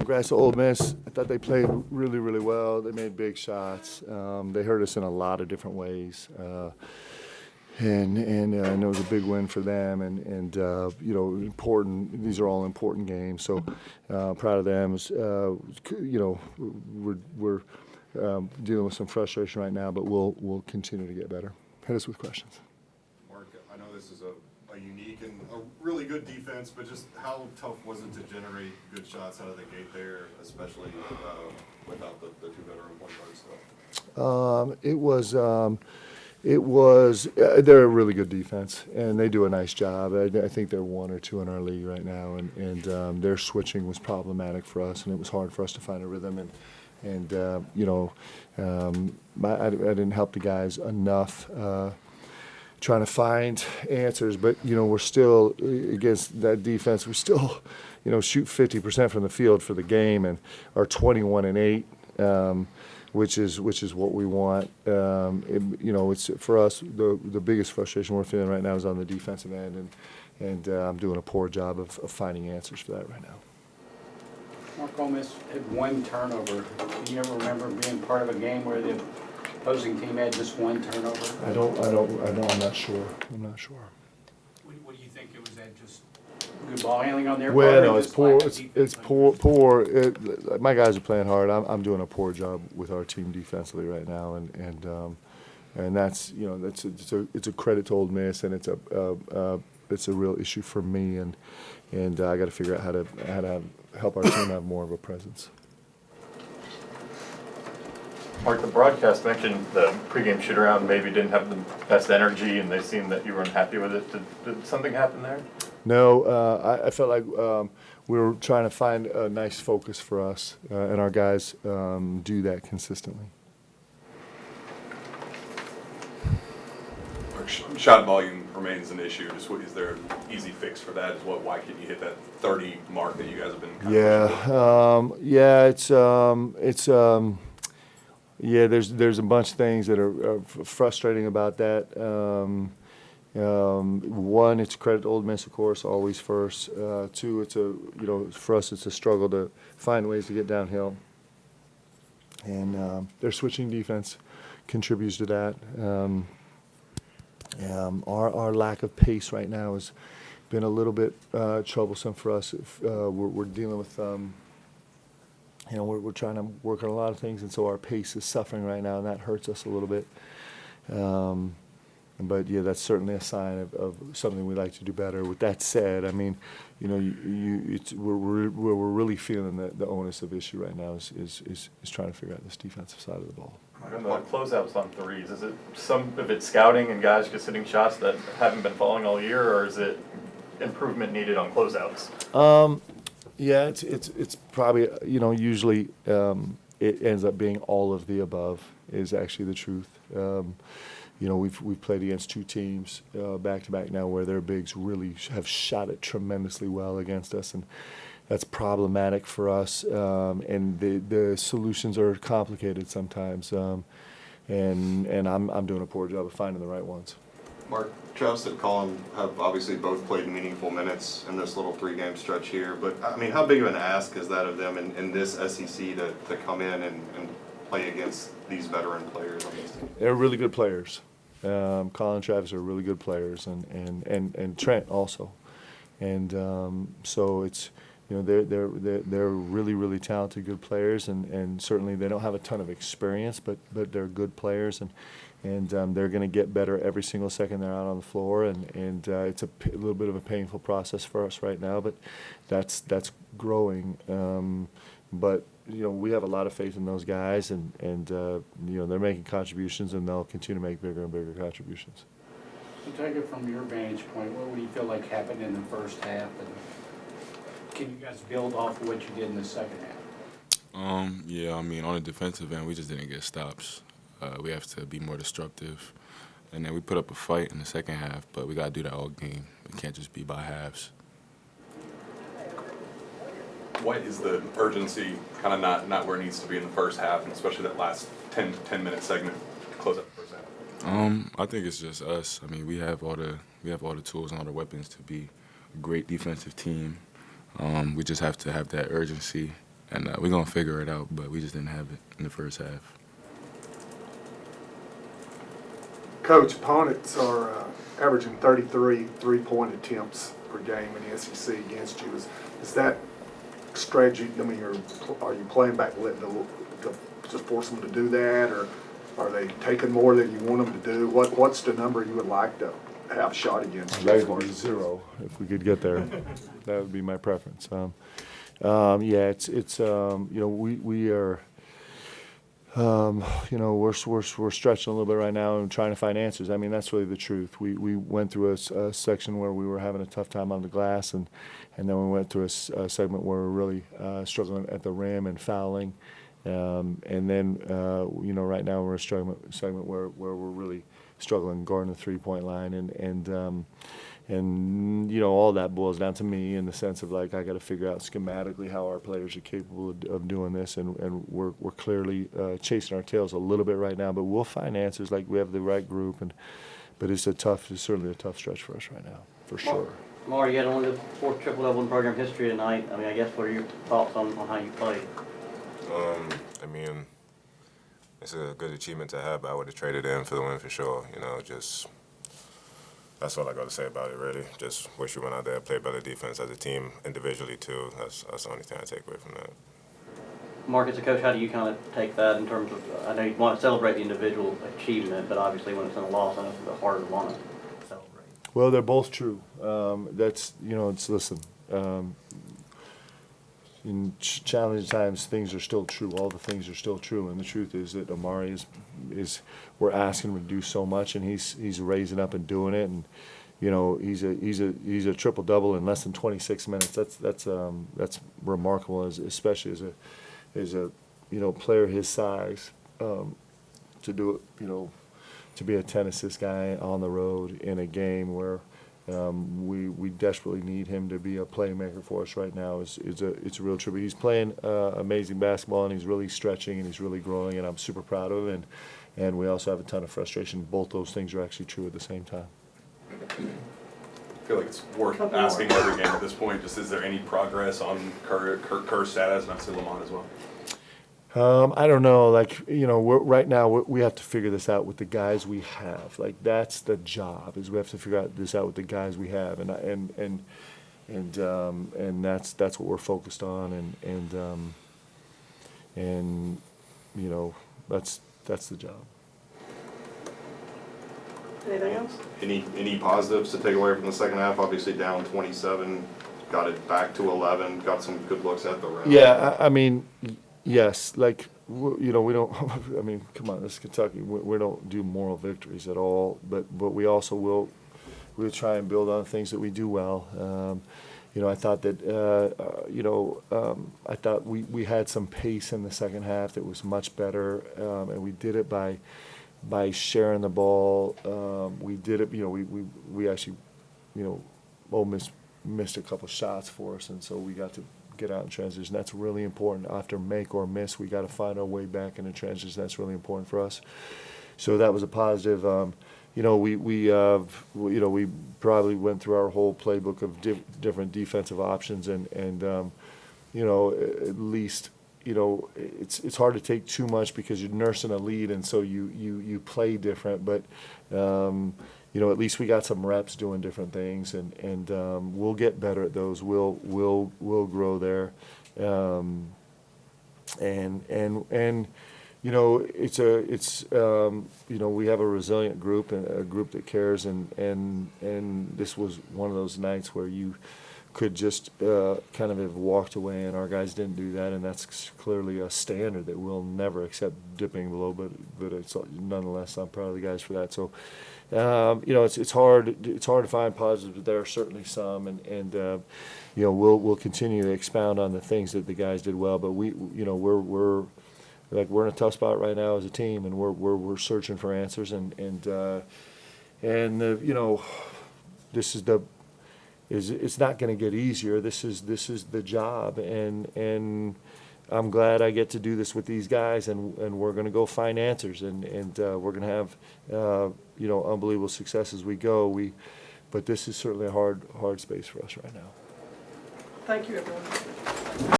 congrats to Ole Miss. I thought they played really, really well. They made big shots. They hurt us in a lot of different ways. And I know it was a big win for them, and you know, important. These are all important games, so proud of them. You know, we're dealing with some frustration right now, but we'll continue to get better. Hit us with questions. Mark, I know this is a unique and a really good defense, but just how tough was it to generate good shots out of the gate there, especially without the two veteran point guards still? It was. They're a really good defense, and they do a nice job. I think they're 1 or 2 in our league right now, and their switching was problematic for us, and it was hard for us to find a rhythm. And you know, I didn't help the guys enough trying to find answers. But you know, we're still against that defense. We still, you know, shoot 50% from the field for the game, and are 21-8. Which is what we want. You know, it's for us the biggest frustration we're feeling right now is on the defensive end, and I'm doing a poor job of finding answers for that right now. Mark, Ole Miss had 1 turnover. Do you ever remember being part of a game where the opposing team had just 1 turnover? I'm not sure. What do you think it was? That just good ball handling on their Well, part? no, it's poor. It's poor. My guys are playing hard. I'm doing a poor job with our team defensively right now, and that's, you know, it's a credit to Ole Miss, and it's a real issue for me, and I got to figure out how to help our team have more of a presence. Mark, the broadcast mentioned the pregame shoot-around maybe didn't have the best energy, and they seemed that you were unhappy with it. Did something happen there? No, I felt like we were trying to find a nice focus for us, and our guys do that consistently. Shot volume remains an issue. Just is there an easy fix for that? Why can't you hit that 30 mark that you guys have been kind of Yeah, there's a bunch of things that are frustrating about that. One, it's credit to Ole Miss, of course, always first. 2, for us, it's a struggle to find ways to get downhill, and their switching defense contributes to that. Our lack of pace right now has been a little bit troublesome for us. We're dealing with, we're trying to work on a lot of things, and so our pace is suffering right now, and that hurts us a little bit. But yeah, that's certainly a sign of something we'd like to do better. With that said, I mean, you know, we're really feeling the onus of issue right now is trying to figure out this defensive side of the ball. And the closeouts on threes, is it some of it scouting and guys just hitting shots that haven't been falling all year, or is it improvement needed on closeouts? Yeah, it's probably, you know, usually it ends up being all of the above is actually the truth. You know, we've played against 2 teams back to back now where their bigs really have shot it tremendously well against us, and that's problematic for us. And the solutions are complicated sometimes, and I'm doing a poor job of finding the right ones. Mark, Travis and Colin have obviously both played meaningful minutes in this little 3-game stretch here, but I mean, how big of an ask is that of them in this SEC to come in and play against these veteran players on this team? They're really good players. Colin and Travis are really good players, and Trent also, and so it's, you know, they're really, really talented, good players, and certainly they don't have a ton of experience, but they're good players, and they're going to get better every single second they're out on the floor, and it's a little bit of a painful process for us right now, but that's growing. But you know, we have a lot of faith in those guys, and you know, they're making contributions, and they'll continue to make bigger and bigger contributions. So take it from your vantage point, what do you feel like happened in the first half, and can you guys build off of what you did in the second half? Yeah, I mean, on the defensive end, we just didn't get stops. We have to be more destructive, and then we put up a fight in the second half, but we got to do that all game. We can't just be by halves. What is the urgency kind of not where it needs to be in the first half, and especially that last 10-minute segment to close up the first half? I think it's just us. I mean, we have all the tools and all the weapons to be a great defensive team. We just have to have that urgency and we're gonna figure it out. But we just didn't have it in the first half. Coach, opponents are averaging 33 three-point attempts per game in the SEC against you. Is that strategy? I mean, are you playing back, letting just force them to do that, or are they taking more than you want them to do? What's the number you would like to have shot against I'd you? like it to be 0 if we could get there. That would be my preference. Yeah, it's you know, we are. You know, we're stretching a little bit right now and trying to find answers. I mean, that's really the truth. We went through a section where we were having a tough time on the glass, and then we went through a segment where we're really struggling at the rim and fouling. And then, you know, right now we're a segment where we're really struggling guarding the three-point line, and you know, all that boils down to me in the sense of, like, I got to figure out schematically how our players are capable of doing this, and we're clearly chasing our tails a little bit right now, but we'll find answers. Like, we have the right group, but it's certainly a tough stretch for us right now, for sure. Maury, you had only the fourth triple-double in program history tonight. I mean, I guess what are your thoughts on how you played? I mean, it's a good achievement to have, but I would have traded in for the win for sure. You know, just that's all I got to say about it, really. Just wish we went out there, played better defense as a team, individually too. That's the only thing I take away from that. Mark, as a coach, how do you kind of take that in terms of, I know you want to celebrate the individual achievement, but obviously when it's in a loss, I know it's a bit harder to want to celebrate. Well, they're both true. That's, you know, listen, in challenging times, things are still true. All the things are still true, and the truth is that Amari is we're asking him to do so much, and he's raising up and doing it, and you know, he's a triple double in less than 26 minutes. That's remarkable, especially as a you know, player his size, to do it, you know, to be a 10 assist guy on the road in a game where we desperately need him to be a playmaker for us right now. It's a real tribute. He's playing amazing basketball, and he's really stretching, and he's really growing, and I'm super proud of him. And we also have a ton of frustration. Both those things are actually true at the same time. I feel like it's worth asking every game at this point. Just, is there any progress on Kerr's status, and obviously Lamont as well? I don't know. Like, you know, right now we have to figure this out with the guys we have. Like, that's the job, is we have to figure this out with the guys we have, and that's what we're focused on, and you know, that's the job. Anything else? Any positives to take away from the second half? Obviously down 27, got it back to 11, got some good looks at the rim. Yeah, I mean, yes, like, you know, we don't, I mean, come on, this is Kentucky. We don't do moral victories at all, but we also we'll try and build on things that we do well. You know, I thought that, you know, I thought we had some pace in the second half that was much better, and we did it by sharing the ball. We did it, you know, we actually, you know, Ole Miss missed a couple shots for us, and so we got to get out in transition. That's really important. After make or miss, we got to find our way back in the transition. That's really important for us. So that was a positive. You know, you know, we probably went through our whole playbook of different defensive options, and you know, at least, you know, it's hard to take too much because you're nursing a lead, and so you play different. But you know, at least we got some reps doing different things, and we'll get better at those. We'll grow there, and you know, it's you know, we have a resilient group, and a group that cares, and this was one of those nights where you could just kind of have walked away, and our guys didn't do that, and that's clearly a standard that we'll never accept dipping below, but it's nonetheless, I'm proud of the guys for that. So you know, it's hard to find positives, but there are certainly some, and you know, we'll continue to expound on the things that the guys did well, but you know, we're in a tough spot right now as a team, and we're searching for answers, and you know, this is it's not going to get easier. This is the job, and I'm glad I get to do this with these guys, and we're going to go find answers, and we're going to have you know, unbelievable success as we go. But this is certainly a hard space for us right now. Thank you, everyone.